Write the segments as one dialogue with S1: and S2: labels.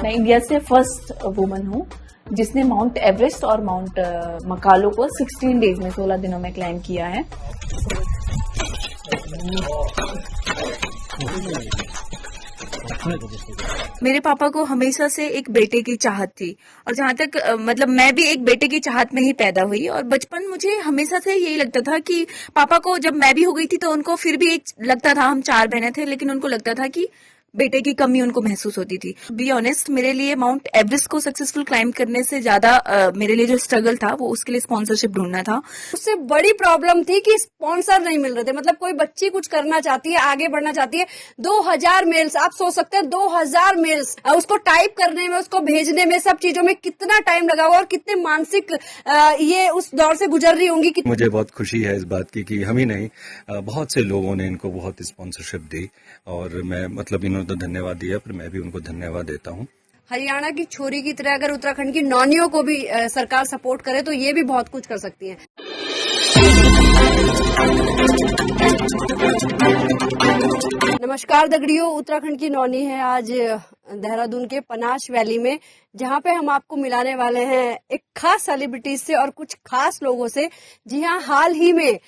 S1: मैं इंडिया से first woman हूँ जिसने माउंट एवरेस्ट और माउंट मकालो को 16 डेज में 16 दिनों में क्लाइम किया है।
S2: मेरे पापा को हमेशा से एक बेटे की चाहत थी और जहाँ तक मतलब मैं भी एक बेटे की चाहत में ही पैदा हुई और बचपन मुझे हमेशा से यही लगता था कि पापा को जब मैं भी हो गई थी तो उनको फिर भी एक लगता था, हम 4 बहनें थे लेकिन उनको लगता था कि बेटे की कमी उनको महसूस होती थी। बी ऑनेस्ट, मेरे लिए माउंट एवरेस्ट को सक्सेसफुल क्लाइम करने से ज्यादा मेरे लिए जो स्ट्रगल था वो उसके लिए स्पॉन्सरशिप ढूंढना था।
S3: उससे बड़ी प्रॉब्लम थी कि स्पॉन्सर नहीं मिल रहे थे। मतलब कोई बच्ची कुछ करना चाहती है, आगे बढ़ना चाहती है, 2000 मेल्स, आप सोच सकते हैं 2000 मेल्स, उसको टाइप करने में, उसको भेजने में, सब चीजों में कितना टाइम लगा हुआ और कितने मानसिक ये उस दौर से गुजर रही होंगी।
S4: मुझे बहुत खुशी है इस बात की कि हम ही नहीं, बहुत से लोगों ने इनको बहुत स्पॉन्सरशिप दी और मैं मतलब इन्होंने तो धन्यवाद दिया, पर मैं भी उनको धन्यवाद देता हूँ।
S3: हरियाणा की छोरी की तरह अगर उत्तराखंड की नौनियों को भी सरकार सपोर्ट करे तो ये भी बहुत कुछ कर सकती है। नमस्कार दगड़ियों, उत्तराखंड की नौनी है आज देहरादून के पनाश वैली में, जहाँ पे हम आपको मिलाने वाले हैं एक खास सेलिब्रिटीज से और कुछ खास लोगों से। जी हाँ, हाल ही में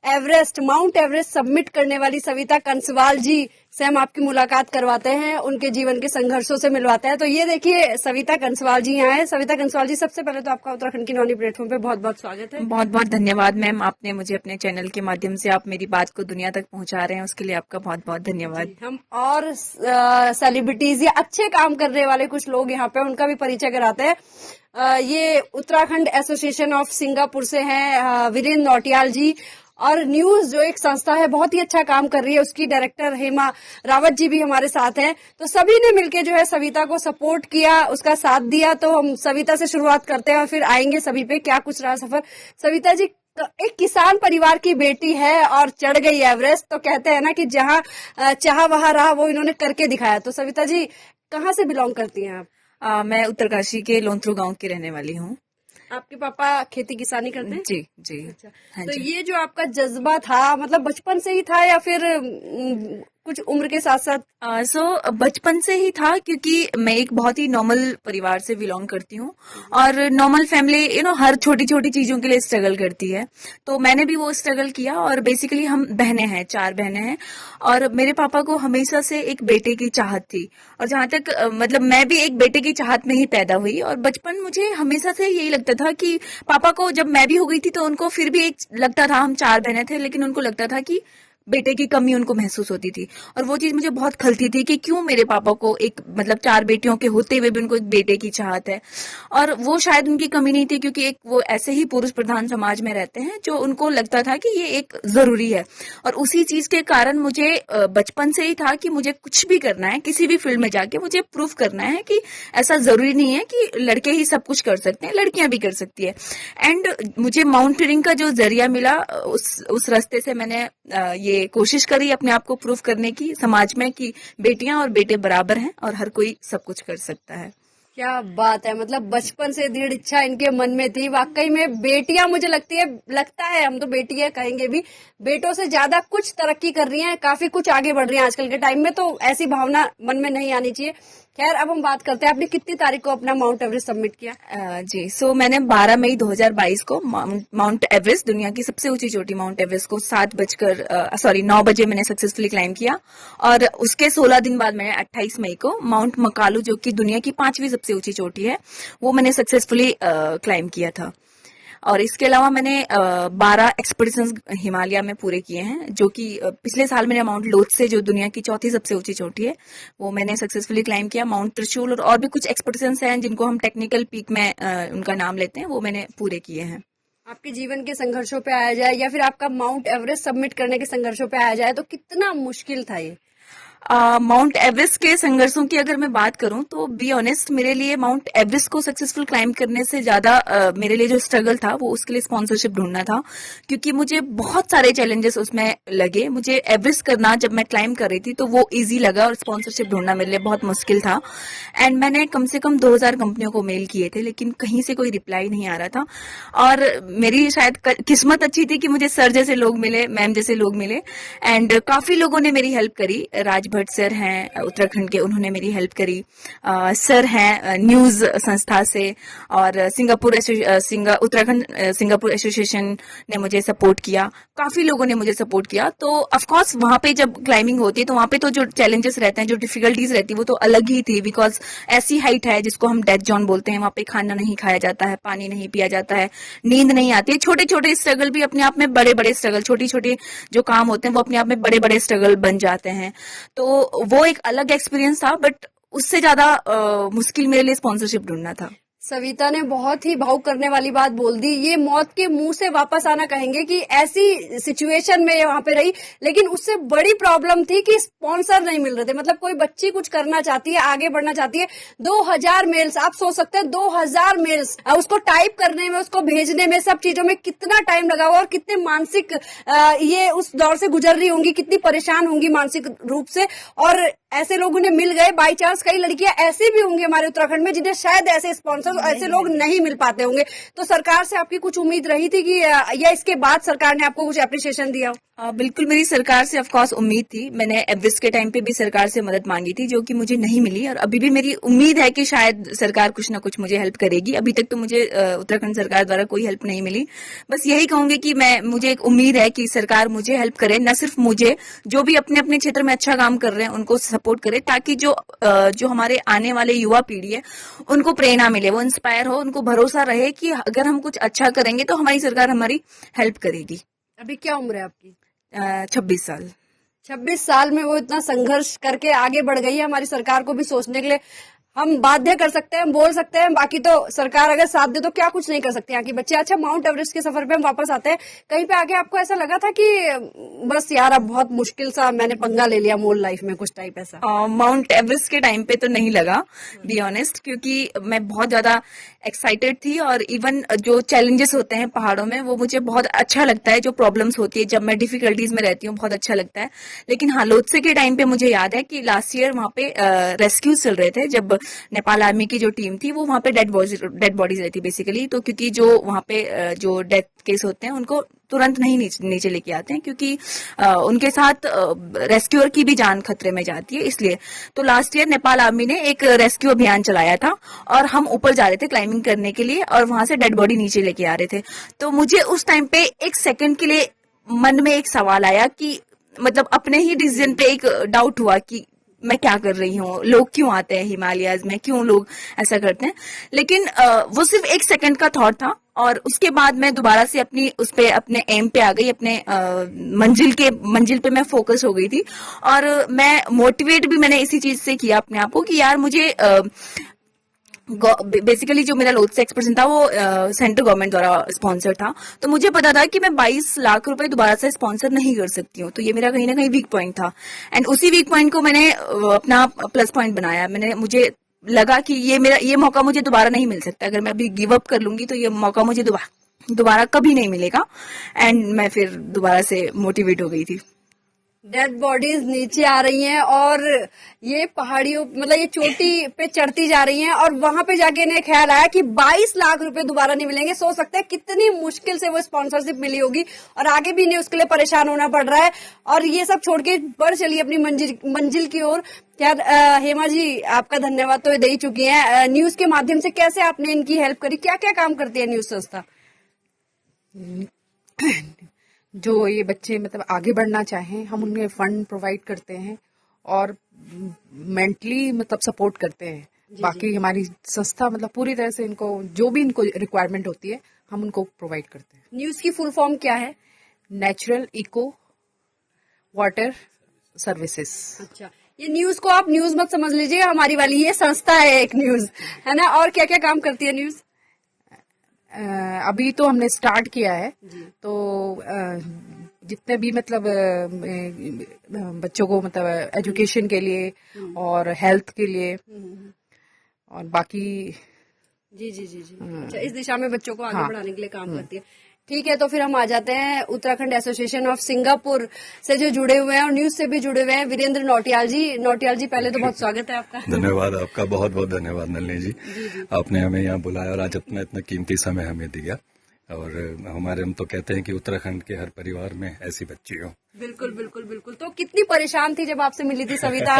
S3: माउंट एवरेस्ट सबमिट करने वाली सविता कंसवाल जी से हम आपकी मुलाकात करवाते हैं, उनके जीवन के संघर्षों से मिलवाते हैं। तो ये देखिए, सविता कंसवाल जी यहाँ है। सविता कंसवाल जी, सबसे पहले तो आपका उत्तराखंड की नौनी प्लेटफॉर्म पे बहुत बहुत स्वागत है।
S2: बहुत बहुत धन्यवाद मैम, आपने मुझे अपने चैनल के माध्यम से आप मेरी बात को दुनिया तक पहुंचा रहे हैं, उसके लिए आपका बहुत बहुत धन्यवाद।
S3: हम और सेलिब्रिटीज या अच्छे काम करने वाले कुछ लोग यहाँ पे, उनका भी परिचय कराते हैं। ये उत्तराखंड एसोसिएशन ऑफ सिंगापुर से हैं वीरेंद्र नौटियाल जी, और न्यूज जो एक संस्था है बहुत ही अच्छा काम कर रही है, उसकी डायरेक्टर हेमा रावत जी भी हमारे साथ हैं। तो सभी ने मिलकर जो है सविता को सपोर्ट किया, उसका साथ दिया। तो हम सविता से शुरुआत करते हैं और फिर आएंगे सभी पे क्या कुछ रहा सफर। सविता जी, एक किसान परिवार की बेटी है और चढ़ गई एवरेस्ट, तो कहते हैं ना कि जहाँ चाह वहां रहा, वो इन्होंने करके दिखाया। तो सविता जी, कहाँ से बिलोंग करती हैं आप?
S2: मैं उत्तरकाशी के लोंथरू गांव की रहने वाली हूँ।
S3: आपके पापा खेती किसानी करते हैं?
S2: जी जी।
S3: अच्छा।
S2: हाँ
S3: तो
S2: जी।
S3: ये जो आपका जज्बा था, मतलब बचपन से ही था या फिर कुछ उम्र के साथ साथ?
S2: बचपन से ही था, क्योंकि मैं एक बहुत ही नॉर्मल परिवार से बिलोंग करती हूँ और नॉर्मल फैमिली हर छोटी छोटी चीजों के लिए स्ट्रगल करती है। तो मैंने भी वो स्ट्रगल किया और बेसिकली हम बहनें हैं, 4 बहनें हैं और मेरे पापा को हमेशा से एक बेटे की चाहत थी और जहाँ तक मतलब मैं भी एक बेटे की चाहत में ही पैदा हुई और बचपन मुझे हमेशा से यही लगता था कि पापा को जब मैं भी हो गई थी तो उनको फिर भी एक लगता था, हम 4 बहनें थे लेकिन उनको लगता था कि बेटे की कमी उनको महसूस होती थी और वो चीज मुझे बहुत खलती थी कि क्यों मेरे पापा को एक मतलब 4 बेटियों के होते हुए भी उनको एक बेटे की चाहत है। और वो शायद उनकी कमी नहीं थी, क्योंकि एक वो ऐसे ही पुरुष प्रधान समाज में रहते हैं जो उनको लगता था कि ये एक जरूरी है। और उसी चीज के कारण मुझे बचपन से ही था कि मुझे कुछ भी करना है, किसी भी फील्ड में जाके मुझे प्रूफ करना है कि ऐसा जरूरी नहीं है कि लड़के ही सब कुछ कर सकते हैं, लड़कियां भी कर सकती है। एंड मुझे माउंटेनियरिंग का जो जरिया मिला, उस रास्ते से मैंने ये कोशिश करी अपने आप को प्रूफ करने की समाज में कि बेटियां और बेटे बराबर हैं और हर कोई सब कुछ कर सकता है।
S3: क्या बात है, मतलब बचपन से दृढ़ इच्छा इनके मन में थी। वाकई में बेटियां, मुझे लगता है हम तो बेटी है कहेंगे भी, बेटों से ज्यादा कुछ तरक्की कर रही हैं, काफी कुछ आगे बढ़ रही हैं आजकल के टाइम में। तो ऐसी भावना मन में नहीं आनी चाहिए। खैर, अब हम बात करते हैं, आपने कितनी तारीख को अपना माउंट एवरेस्ट सबमिट किया?
S2: जी, मैंने 12 मई 2022 को माउंट एवरेस्ट, दुनिया की सबसे ऊंची चोटी माउंट एवरेस्ट को 9 बजे मैंने सक्सेसफुली क्लाइम किया और उसके 16 दिन बाद मैंने 28 मई को माउंट मकालू, जो कि दुनिया की 5वीं सबसे ऊंची चोटी है, वो मैंने सक्सेसफुली क्लाइम किया था। और इसके अलावा मैंने 12 एक्सपीडिशंस हिमालय में पूरे किए हैं, जो कि पिछले साल मैंने माउंट लोथ से, जो दुनिया की 4थी सबसे ऊंची चोटी है, वो मैंने सक्सेसफुली क्लाइम किया। माउंट त्रिशूल और भी कुछ एक्सपीडिशंस हैं जिनको हम टेक्निकल पीक में उनका नाम लेते हैं, वो मैंने पूरे किए हैं।
S3: आपके जीवन के संघर्षों पे आया जाए या फिर आपका माउंट एवरेस्ट सबमिट करने के संघर्षों पे आया जाए, तो कितना मुश्किल था ये?
S2: माउंट एवरेस्ट के संघर्षों की अगर मैं बात करूं तो बी ऑनेस्ट, मेरे लिए माउंट एवरेस्ट को सक्सेसफुल क्लाइम करने से ज्यादा मेरे लिए जो स्ट्रगल था वो उसके लिए स्पॉन्सरशिप ढूंढना था, क्योंकि मुझे बहुत सारे चैलेंजेस उसमें लगे। मुझे एवरेस्ट करना जब मैं क्लाइम कर रही थी तो वो इजी लगा और स्पॉन्सरशिप ढूंढना मेरे लिए बहुत मुश्किल था। एंड मैंने कम से कम 2000 कंपनियों को मेल किए थे, लेकिन कहीं से कोई रिप्लाई नहीं आ रहा था। और मेरी शायद किस्मत अच्छी थी कि मुझे सर जैसे लोग मिले, मैम जैसे लोग मिले, एंड काफी लोगों ने मेरी हेल्प करी। राज भट्ट सर हैं उत्तराखंड के, उन्होंने मेरी हेल्प करी। सर हैं न्यूज संस्था से, और उत्तराखंड सिंगापुर एसोसिएशन ने मुझे सपोर्ट किया, काफी लोगों ने मुझे सपोर्ट किया। तो ऑफ कोर्स वहां पे जब क्लाइंबिंग होती है तो वहां पे तो जो चैलेंजेस रहते हैं, जो डिफिकल्टीज रहती है, वो तो अलग ही थी, बिकॉज ऐसी हाइट है जिसको हम डेथ जोन बोलते हैं। वहां पे खाना नहीं खाया जाता है, पानी नहीं पिया जाता है, नींद नहीं आती है। छोटे छोटे स्ट्रगल भी अपने आप में बड़े बड़े स्ट्रगल, छोटी छोटी जो काम होते हैं वो अपने आप में बड़े बड़े स्ट्रगल बन जाते हैं। तो वो एक अलग एक्सपीरियंस था, बट उससे ज्यादा मुश्किल मेरे लिए स्पॉन्सरशिप ढूंढना था।
S3: सविता ने बहुत ही भावुक करने वाली बात बोल दी। ये मौत के मुंह से वापस आना कहेंगे कि ऐसी सिचुएशन में वहां पे रही, लेकिन उससे बड़ी प्रॉब्लम थी कि स्पॉन्सर नहीं मिल रहे थे। मतलब कोई बच्ची कुछ करना चाहती है, आगे बढ़ना चाहती है, 2000 मेल्स, आप सोच सकते हैं 2000 मेल्स, उसको टाइप करने में, उसको भेजने में, सब चीजों में कितना टाइम लगा हुआ और कितने मानसिक ये उस दौर से गुजर रही होंगी, कितनी परेशान होंगी मानसिक रूप से। और ऐसे लोग उन्हें मिल गए बाई चांस। कई लड़कियां ऐसी भी होंगी हमारे उत्तराखंड में जिन्हें शायद ऐसे स्पॉन्सर, ऐसे लोग नहीं मिल पाते होंगे। तो सरकार से आपकी कुछ उम्मीद रही थी कि या इसके बाद सरकार ने आपको कुछ एप्रिसिएशन दिया?
S2: बिल्कुल, मेरी सरकार से ऑफकोर्स उम्मीद थी। मैंने एवरेस्ट के टाइम पे भी सरकार से मदद मांगी थी, जो कि मुझे नहीं मिली, और अभी भी मेरी उम्मीद है कि शायद सरकार कुछ ना कुछ मुझे हेल्प करेगी। अभी तक तो मुझे उत्तराखंड सरकार द्वारा कोई हेल्प नहीं मिली। बस यही कहूंगी कि मुझे एक उम्मीद है कि सरकार मुझे हेल्प करे, न सिर्फ मुझे, जो भी अपने अपने क्षेत्र में अच्छा काम कर रहे हैं उनको सपोर्ट करे, ताकि जो हमारे आने वाले युवा पीढ़ी है उनको प्रेरणा मिले, वो इंस्पायर हो, उनको भरोसा रहे कि अगर हम कुछ अच्छा करेंगे तो हमारी सरकार हमारी हेल्प करेगी।
S3: अभी क्या उम्र है आपकी?
S2: 26 साल।
S3: 26 साल में वो इतना संघर्ष करके आगे बढ़ गई है। हमारी सरकार को भी सोचने के लिए हम बाध्य कर सकते हैं, बोल सकते हैं, बाकी तो सरकार अगर साथ दे तो क्या कुछ नहीं कर सकते यहाँ की बच्चे। अच्छा, माउंट एवरेस्ट के सफर पे हम वापस आते हैं। कहीं पे आके आपको ऐसा लगा था कि बस यार अब बहुत मुश्किल सा मैंने पंगा ले लिया मोल लाइफ में, कुछ टाइप ऐसा?
S2: माउंट एवरेस्ट के टाइम पे तो नहीं लगा, बी ऑनेस्ट, क्योंकि मैं बहुत ज्यादा एक्साइटेड थी, और इवन जो चैलेंजेस होते हैं पहाड़ों में वो मुझे बहुत अच्छा लगता है। जो प्रॉब्लम्स होती है जब मैं डिफिकल्टीज में रहती हूँ, बहुत अच्छा लगता है। लेकिन हाँ, लोत्से के टाइम पे मुझे याद है कि लास्ट ईयर वहां पे रेस्क्यूज चल रहे थे, जब नेपाल आर्मी की जो टीम थी वो वहां पे डेड बॉडीज रहती बेसिकली। तो क्योंकि जो वहां पे जो डेथ केस होते हैं उनको तुरंत नहीं नीचे लेके आते हैं, क्योंकि उनके साथ रेस्क्यूअर की भी जान खतरे में जाती है, इसलिए। तो लास्ट ईयर नेपाल आर्मी ने एक रेस्क्यू अभियान चलाया था, और हम ऊपर जा रहे थे क्लाइंबिंग करने के लिए, और वहां से डेड बॉडी नीचे लेके आ रहे थे। तो मुझे उस टाइम पे एक सेकंड के लिए मन में एक सवाल आया कि मतलब अपने ही डिसीजन पे एक डाउट हुआ कि मैं क्या कर रही हूँ, लोग क्यों आते हैं हिमालयाज में, क्यों लोग ऐसा करते हैं। लेकिन वो सिर्फ एक सेकंड का थॉट था, और उसके बाद मैं दोबारा से अपने एम पे आ गई, अपने मंजिल पे मैं फोकस हो गई थी। और मैं मोटिवेट भी मैंने इसी चीज से किया अपने आप को कि यार मुझे बेसिकली जो मेरा लोत्से एक्सपीडिशन था वो सेंट्रल गवर्नमेंट द्वारा स्पॉन्सर था। तो मुझे पता था कि मैं 22 लाख रुपए दोबारा से स्पॉन्सर नहीं कर सकती हूँ। तो ये मेरा कहीं ना कहीं वीक पॉइंट था, एंड उसी वीक पॉइंट को मैंने अपना प्लस पॉइंट बनाया। मुझे लगा कि ये मौका मुझे दोबारा नहीं मिल सकता। अगर मैं अभी गिव अप कर लूंगी तो ये मौका मुझे दोबारा कभी नहीं मिलेगा, एंड मैं फिर दोबारा से मोटिवेट हो गई थी।
S3: डेड बॉडीज नीचे आ रही हैं, और ये पहाड़ियों, मतलब ये चोटी पे चढ़ती जा रही हैं, और वहां पे जाके इन्हें ख्याल आया कि 22 लाख रुपए दोबारा नहीं मिलेंगे। सोच सकते हैं कितनी मुश्किल से वो स्पॉन्सरशिप मिली होगी, और आगे भी इन्हें उसके लिए परेशान होना पड़ रहा है। और ये सब छोड़ के बढ़ चलिए अपनी मंजिल की ओर। यार हेमा जी, आपका धन्यवाद तो दे ही चुकी हैं। न्यूज के माध्यम से कैसे आपने इनकी हेल्प करी, क्या क्या काम करती है न्यूज संस्था?
S5: जो ये बच्चे मतलब आगे बढ़ना चाहें, हम उन्हें फंड प्रोवाइड करते हैं और मेंटली मतलब सपोर्ट करते हैं। बाकी हमारी संस्था मतलब पूरी तरह से इनको जो भी इनको रिक्वायरमेंट होती है हम उनको प्रोवाइड करते हैं।
S3: न्यूज की फुल फॉर्म क्या है?
S5: Natural eco water services.
S3: अच्छा, ये न्यूज को आप न्यूज मत समझ लीजिएगा, हमारी वाली ये संस्था है एक न्यूज, है ना। और क्या क्या काम करती है न्यूज?
S5: अभी तो हमने स्टार्ट किया है, तो जितने भी मतलब बच्चों को मतलब एजुकेशन के लिए और हेल्थ के लिए और बाकी
S3: जी। अच्छा, इस दिशा में बच्चों को आगे बढ़ाने के लिए काम करती है। ठीक है, तो फिर हम आ जाते हैं उत्तराखंड एसोसिएशन ऑफ सिंगापुर से जो जुड़े हुए हैं और न्यूज से भी जुड़े हुए हैं, वीरेंद्र नौटियाल जी। नौटियाल जी, पहले तो बहुत स्वागत है आपका।
S4: धन्यवाद आपका, बहुत बहुत धन्यवाद नलिनी जी। आपने हमें यहाँ बुलाया और आज अपना इतना कीमती समय हमें दिया। और हम तो कहते हैं कि उत्तराखंड के हर परिवार में ऐसी बच्ची हो।
S3: बिल्कुल बिल्कुल बिल्कुल। तो कितनी परेशान थी जब आपसे मिली थी सविता?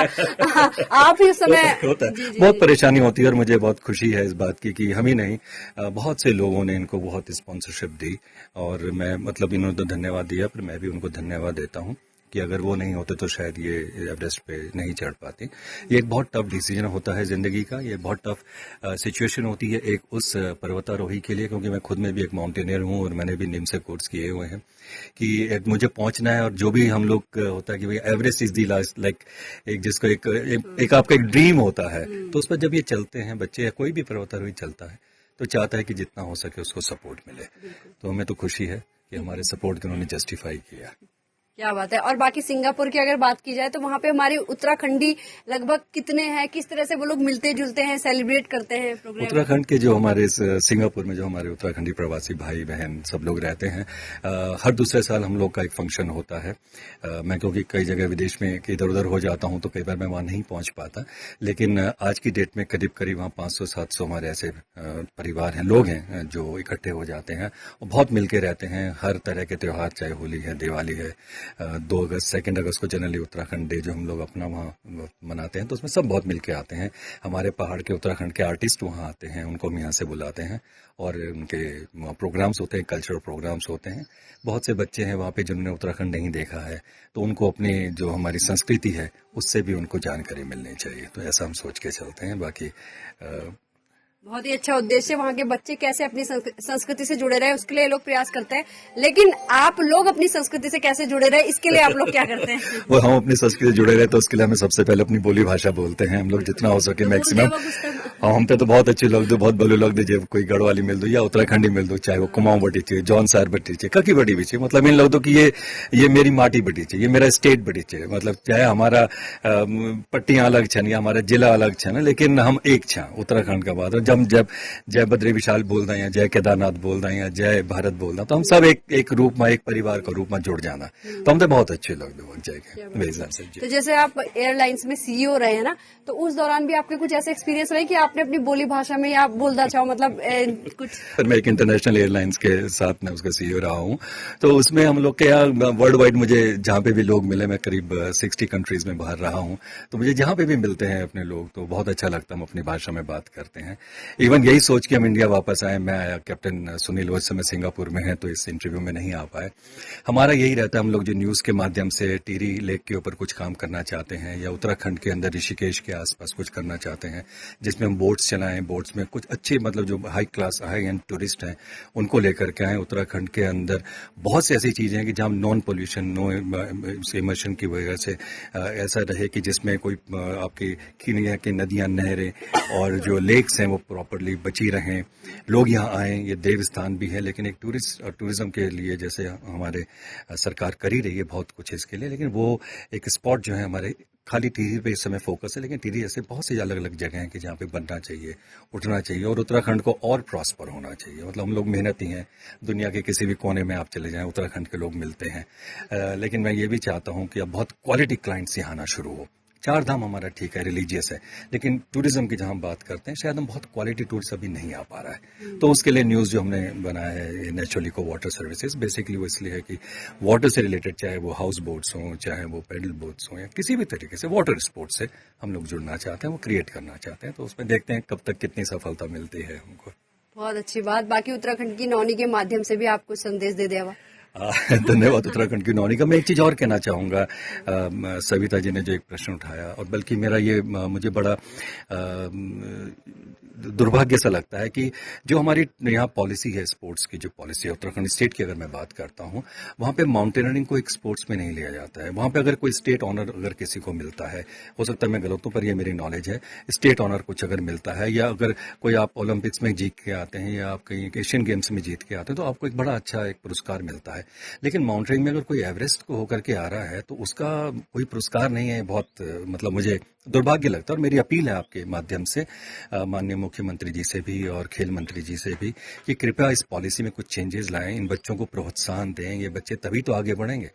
S3: आप ही उस समय
S4: होता है बहुत परेशानी होती है, और मुझे बहुत खुशी है इस बात की कि हम ही नहीं, बहुत से लोगों ने इनको बहुत स्पॉन्सरशिप दी, और मैं इन्होंने तो धन्यवाद दिया, पर मैं भी उनको धन्यवाद देता हूँ कि अगर वो नहीं होते तो शायद ये एवरेस्ट पे नहीं चढ़ पाती। ये एक बहुत टफ डिसीजन होता है जिंदगी का, ये बहुत टफ सिचुएशन होती है एक उस पर्वतारोही के लिए, क्योंकि मैं खुद में भी एक माउंटेनियर हूँ और मैंने भी निम से कोर्स किए हुए हैं कि एक मुझे पहुंचना है, और जो भी हम लोग होता है कि भाई Everest is the last, like एक जिसको एक आपका एक ड्रीम होता है, तो उस पर जब ये चलते हैं बच्चे या कोई भी पर्वतारोही चलता है तो चाहता है कि जितना हो सके उसको सपोर्ट मिले। तो हमें तो खुशी है कि हमारे सपोर्ट को उन्होंने जस्टिफाई किया।
S3: क्या बात है। और बाकी सिंगापुर की अगर बात की जाए तो वहाँ पे हमारे उत्तराखंडी लगभग कितने हैं, किस तरह से वो लोग मिलते जुलते हैं, सेलिब्रेट करते हैं प्रोग्राम?
S4: उत्तराखंड के जो हमारे सिंगापुर में जो हमारे उत्तराखंडी प्रवासी भाई बहन सब लोग रहते हैं, हर दूसरे साल हम लोग का एक फंक्शन होता है। मैं क्योंकि कई जगह विदेश में इधर उधर हो जाता हूं तो कई बार मैं वहां नहीं पहुंच पाता, लेकिन आज की डेट में करीब करीब वहां 500-700 हमारे ऐसे परिवार हैं, लोग हैं जो इकट्ठे हो जाते हैं और बहुत मिलके रहते हैं। हर तरह के त्योहार, चाहे होली है, दिवाली है, 2 अगस्त 2 अगस्त को जनरली उत्तराखंड डे जो हम लोग अपना वहाँ मनाते हैं, तो उसमें सब बहुत मिलके आते हैं। हमारे पहाड़ के उत्तराखंड के आर्टिस्ट वहाँ आते हैं, उनको हम यहाँ से बुलाते हैं और उनके प्रोग्राम्स होते हैं, कल्चरल प्रोग्राम्स होते हैं। बहुत से बच्चे हैं वहाँ पे जिन्होंने उत्तराखंड नहीं देखा है, तो उनको अपनी जो हमारी संस्कृति है उससे भी उनको जानकारी मिलनी चाहिए, तो ऐसा हम सोच के चलते हैं। बाकी
S3: बहुत ही अच्छा उद्देश्य, वहाँ के बच्चे कैसे अपनी संस्कृति से जुड़े रहे उसके लिए लोग प्रयास करते हैं। लेकिन आप लोग अपनी संस्कृति से कैसे जुड़े रहे, इसके लिए आप लोग क्या करते हैं?
S4: वो हम अपनी संस्कृति से जुड़े रहे तो उसके लिए हमें सबसे पहले अपनी बोली भाषा बोलते हैं हम लोग जितना हो सके मैक्सिमम। हम पे तो बहुत अच्छे लोग दो, बहुत बोले लोग दे, जब कोई गढ़वाली मिल दो या उत्तराखंडी मिल दो, चाहे वो कुमाऊं बटी चाहिए, जौन सार बटी चाहिए, ककी बटी भी चाहिए, मतलब इन लोग तो कि ये मेरी माटी बटी चाहिए, ये मेरा स्टेट बटी चाहिए, मतलब चाहे हमारा पट्टियां अलग छन या हमारा जिला अलग छन, लेकिन हम एक छा उत्तराखंड का बात। जब जय बद्री विशाल बोल दें या जय केदारनाथ बोल दें या जय भारत बोल दें, तो हम सब एक रूप में, एक परिवार का रूप में जुड़ जाना, तो हम तो बहुत अच्छे लोग जाएंगे।
S3: तो जैसे आप एयरलाइंस में सीईओ रहे हैं ना, तो उस दौरान भी आपके कुछ ऐसे एक्सपीरियंस रहे कि आपने अपनी बोली भाषा में या बोलना चाहो, मतलब कुछ?
S4: मैं एक इंटरनेशनल एयरलाइंस के साथ में उसका सीईओ रहा हूँ, तो उसमें हम लोग के यहाँ वर्ल्ड वाइड मुझे जहाँ पे भी लोग मिले, मैं करीब 60 कंट्रीज में बाहर रहा हूँ, तो मुझे जहाँ पे भी मिलते हैं अपने लोग तो बहुत अच्छा लगता है, हम अपनी भाषा में बात करते हैं। इवन यही सोच के हम इंडिया वापस आए, मैं आया, कैप्टन सुनील उस समय सिंगापुर में है तो इस इंटरव्यू में नहीं आ पाए। हमारा यही रहता है, हम लोग जो न्यूज के माध्यम से टिहरी लेक के ऊपर कुछ काम करना चाहते हैं या उत्तराखंड के अंदर ऋषिकेश के आसपास कुछ करना चाहते हैं, जिसमें हम बोट्स चलाएं, बोट्स में कुछ अच्छे मतलब जो high class high and tourist हैं उनको लेकर के आए। उत्तराखंड के अंदर बहुत सी ऐसी चीजें हैं कि जहाँ नॉन पोल्यूशन, नो इमर्शन की वजह से ऐसा रहे कि जिसमें कोई आपकी किनिया की नदियां, नहरें और जो लेक्स हैं वो प्रॉपरली बची रहें, लोग यहाँ आए। ये देव स्थान भी है, लेकिन एक टूरिज्म के लिए जैसे हमारे सरकार कर ही रही है बहुत कुछ इसके लिए, लेकिन वो एक स्पॉट जो है हमारे खाली टिहरी पे इस समय फोकस है, लेकिन टिहरी ऐसे बहुत सी अलग अलग जगह हैं कि जहाँ पे बनना चाहिए, उठना चाहिए और उत्तराखंड को और प्रॉस्पर होना चाहिए। मतलब हम लोग मेहनती हैं, दुनिया के किसी भी कोने में आप चले जाएं उत्तराखंड के लोग मिलते हैं, लेकिन मैं ये भी चाहता हूँ कि अब बहुत क्वालिटी क्लाइंट्स यहाँ आना शुरू हो। 4 धाम हमारा ठीक है, रिलीजियस है, लेकिन टूरिज्म की जहां हम बात करते हैं शायद हम बहुत क्वालिटी टूरिस्ट अभी नहीं आ पा रहा है। तो उसके लिए न्यूज़ जो हमने बनाया है नेचुरली को वाटर सर्विसेज, बेसिकली वो इसलिए है कि वाटर से रिलेटेड, चाहे वो हाउस बोट्स हों, चाहे वो पैडल बोट्स हों या किसी भी तरीके से वाटर स्पोर्ट्स से हम लोग जुड़ना चाहते हैं, वो क्रिएट करना चाहते हैं। तो उसमें देखते हैं कब तक कितनी सफलता मिलती है हमको।
S3: बहुत अच्छी बात। बाकी उत्तराखंड की नौनी के माध्यम से भी आपको संदेश दे दिया।
S4: धन्यवाद उत्तराखंड की नौनी का। मैं एक चीज और कहना चाहूंगा, सविता जी ने जो एक प्रश्न उठाया, और बल्कि मेरा ये मुझे बड़ा दुर्भाग्य सा लगता है कि जो हमारी यहाँ पॉलिसी है, स्पोर्ट्स की जो पॉलिसी है उत्तराखंड स्टेट की, अगर मैं बात करता हूँ, वहाँ पे माउंटेनियरिंग को एक स्पोर्ट्स में नहीं लिया जाता है। वहाँ पे अगर कोई स्टेट ऑनर अगर किसी को मिलता है, हो सकता है मैं गलत हूँ पर ये मेरी नॉलेज है, स्टेट ऑनर कुछ अगर मिलता है या अगर कोई आप ओलंपिक्स में जीत के आते हैं या आप कहीं एशियन गेम्स में जीत के आते हैं, तो आपको एक बड़ा अच्छा एक पुरस्कार मिलता है। लेकिन माउंटेनियरिंग में अगर कोई एवरेस्ट को होकर के आ रहा है तो उसका कोई पुरस्कार नहीं है। बहुत मतलब मुझे दुर्भाग्य लगता है, और मेरी अपील है आपके माध्यम से माननीय मुख्यमंत्री जी से भी और खेल मंत्री जी से भी कि कृपया इस पॉलिसी में कुछ चेंजेस लाएं, इन बच्चों को प्रोत्साहन दें, ये बच्चे तभी तो आगे बढ़ेंगे।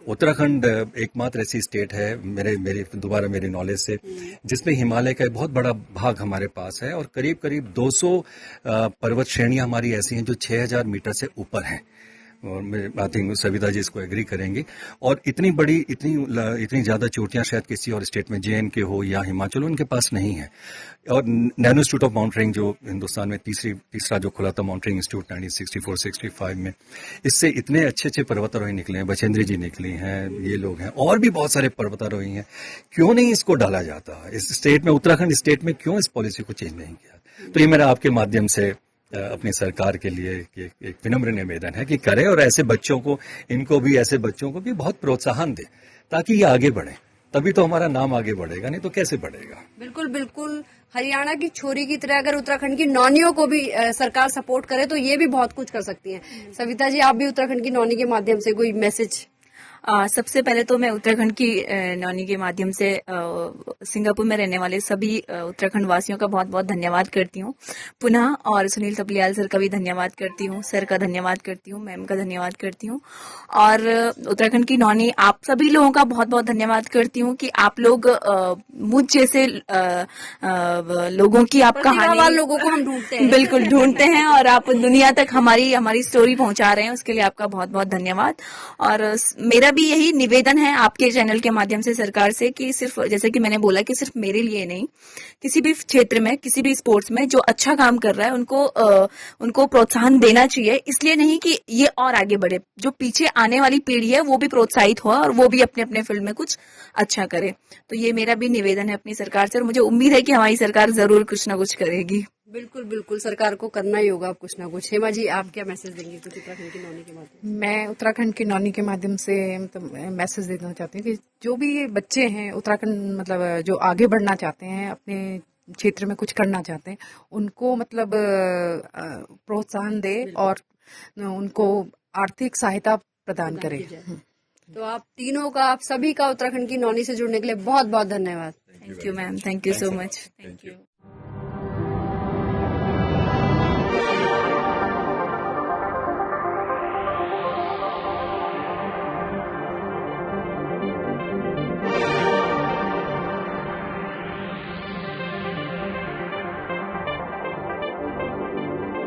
S4: उत्तराखंड एकमात्र ऐसी स्टेट है मेरी नॉलेज से जिसमें हिमालय का एक बहुत बड़ा भाग हमारे पास है और करीब करीब 200 पर्वत श्रेणियां हमारी ऐसी हैं जो 6000 मीटर से ऊपर हैं। और आई थिंक सविता जी इसको एग्री करेंगी। और इतनी बड़ी इतनी ज्यादा चोटियां शायद किसी और स्टेट में JNK हो या हिमाचल उनके पास नहीं है। और नैनो इंस्टीट्यूट ऑफ माउंटेनिंग जो हिंदुस्तान में तीसरा जो खुला था माउंटेनिंग इंस्टीट्यूट 1964-65 में, इससे इतने अच्छे पर्वतारोही निकले हैं, बचेंद्री जी निकली हैं, ये लोग हैं, और भी बहुत सारे पर्वतारोही हैं। क्यों नहीं इसको डाला जाता इस स्टेट में, उत्तराखंड स्टेट में क्यों इस पॉलिसी को चेंज नहीं किया? तो ये मेरा आपके माध्यम से अपनी सरकार के लिए एक विनम्र निवेदन है कि करें और ऐसे बच्चों को, ऐसे बच्चों को भी बहुत प्रोत्साहन दे ताकि ये आगे बढ़े, तभी तो हमारा नाम आगे बढ़ेगा, नहीं तो कैसे बढ़ेगा।
S3: बिल्कुल बिल्कुल, हरियाणा की छोरी की तरह अगर उत्तराखंड की नौनियों को भी सरकार सपोर्ट करे तो ये भी बहुत कुछ कर सकती हैं। सविता जी, आप भी उत्तराखंड की नौनी के माध्यम से कोई मैसेज?
S2: सबसे पहले तो मैं उत्तराखंड की नौनी के माध्यम से सिंगापुर में रहने वाले सभी उत्तराखंड वासियों का बहुत बहुत धन्यवाद करती हूँ पुनः, और सुनील थपलियाल सर का भी धन्यवाद करती हूँ, सर का धन्यवाद करती हूँ, मैम का धन्यवाद करती हूँ, और उत्तराखंड की नौनी आप सभी लोगों का बहुत बहुत धन्यवाद करती हूँ कि आप लोग मुझ जैसे लोगों की आप कहानी,
S3: लोगों को हम ढूंढते हैं,
S2: बिल्कुल ढूंढते हैं, और आप दुनिया तक हमारी स्टोरी पहुंचा रहे हैं, उसके लिए आपका बहुत बहुत धन्यवाद। और मेरा भी यही निवेदन है आपके चैनल के माध्यम से सरकार से कि सिर्फ, जैसे कि मैंने बोला, कि सिर्फ मेरे लिए नहीं, किसी भी क्षेत्र में, किसी भी स्पोर्ट्स में जो अच्छा काम कर रहा है उनको प्रोत्साहन देना चाहिए। इसलिए नहीं कि ये और आगे बढ़े, जो पीछे आने वाली पीढ़ी है वो भी प्रोत्साहित हो और वो भी अपने अपने फील्ड में कुछ अच्छा करे। तो ये मेरा भी निवेदन है अपनी सरकार से, और मुझे उम्मीद है कि हमारी सरकार जरूर कुछ ना कुछ करेगी।
S3: बिल्कुल बिल्कुल, सरकार को करना ही होगा कुछ ना कुछ। हेमा जी, आप क्या मैसेज देंगे कुछ उत्तराखंड की नौनी के माध्यम?
S5: मैं उत्तराखंड की नौनी के माध्यम से मैसेज देना चाहती हूँ कि जो भी ये बच्चे हैं उत्तराखंड, मतलब जो आगे बढ़ना चाहते हैं, अपने क्षेत्र में कुछ करना चाहते हैं, उनको मतलब प्रोत्साहन दे और उनको आर्थिक सहायता प्रदान करे।
S3: तो आप तीनों का, आप सभी का उत्तराखंड की नौनी से जुड़ने के लिए बहुत बहुत धन्यवाद।
S2: Thank you ma'am, thank you so much, thank you.